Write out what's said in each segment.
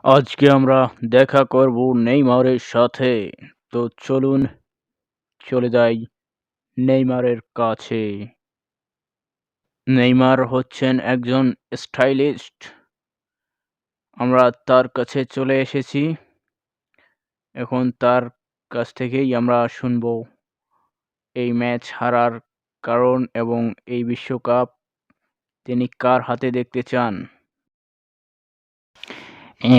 আজকে আমরা দেখা করব নেইমারের সাথে। তো চলুন চলে যাই নেইমারের কাছে। নেইমার হচ্ছেন একজন স্টাইলিস্ট। আমরা তার কাছে চলে এসেছি। এখন তার কাছ থেকেই আমরা শুনবো এই ম্যাচ হারার কারণ এবং এই বিশ্বকাপ তিনি কার হাতে দেখতে চান।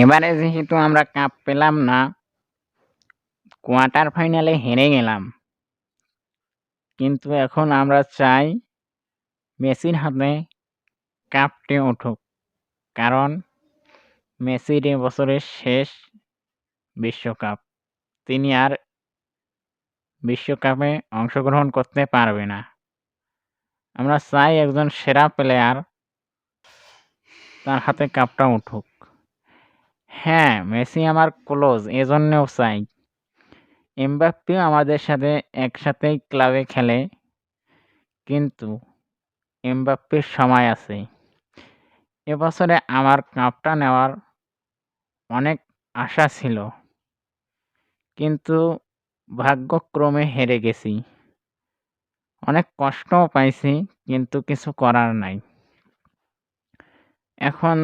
এবারে যেহেতু আমরা কাপ পেলাম না, কোয়ার্টার ফাইনালে হেরে গেলাম, কিন্তু এখন আমরা চাই মেসির হাতে কাপটি উঠুক। কারণ মেসির এবছরের শেষ বিশ্বকাপ। তিনি আর বিশ্বকাপে অংশগ্রহণ করতে পারবে না। আমরা চাই একজন সেরা প্লেয়ার তার হাতে কাপটা উঠুক। হ্যাঁ, মেসি আমার ক্লোজ, এজন্যও চাই। এমবাপ্পেও আমাদের সাথে একসাথেই ক্লাবে খেলে, কিন্তু এমবাপ্পের সময় আছে। এবছরে আমার কাপটা নেওয়ার অনেক আশা ছিল, কিন্তু ভাগ্যক্রমে হেরে গেছি। অনেক কষ্টও পাইছি, কিন্তু কিছু করার নাই। এখন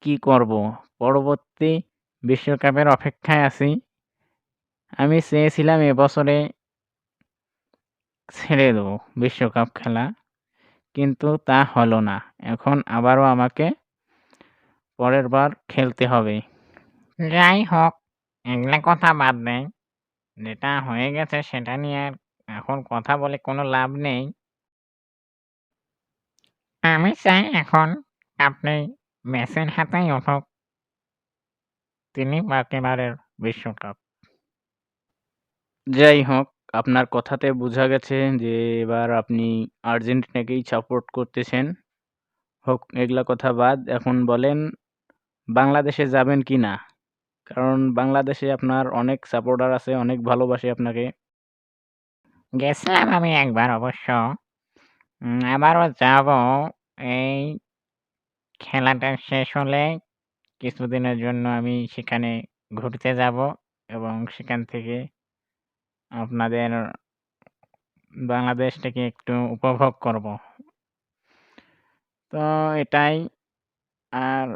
কি করব? পরবর্তী বিশ্বকাপের অপেক্ষায় আছি। আমি চেয়েছিলাম এবছরে ছেড়ে দেব বিশ্বকাপ খেলা, কিন্তু তা হলো না। এখন আবারও আমাকে পরের বার খেলতে হবে। যাই হোক, এগুলা কথা বাদ দেই। যেটা হয়ে গেছে সেটা নিয়ে আর এখন কথা বলে কোনো লাভ নেই। আমি চাই এখন আপনি মেসির হাতেই উঠুক, তিনি এবারের বিশ্বকাপ। যাই হোক, আপনার কথাতে বোঝা গেছে যে এবার আপনি আর্জেন্টিনাকেই সাপোর্ট করতেছেন। হোক এগুলা কথা বাদ। এখন বলেন বাংলাদেশে যাবেন কিনা? কারণ বাংলাদেশে আপনার অনেক সাপোর্টার আছে, অনেক ভালোবাসে আপনাকে। গেছিলাম আমি একবার অবশ্য। আবারও যাব। এই খেলাটা শেষ হলে কিছুদিনের জন্য আমি সেখানে ঘুরতে যাব এবং সেখান থেকে আপনাদের বাংলাদেশটাকে একটু উপভোগ করব। তো এটাই। আর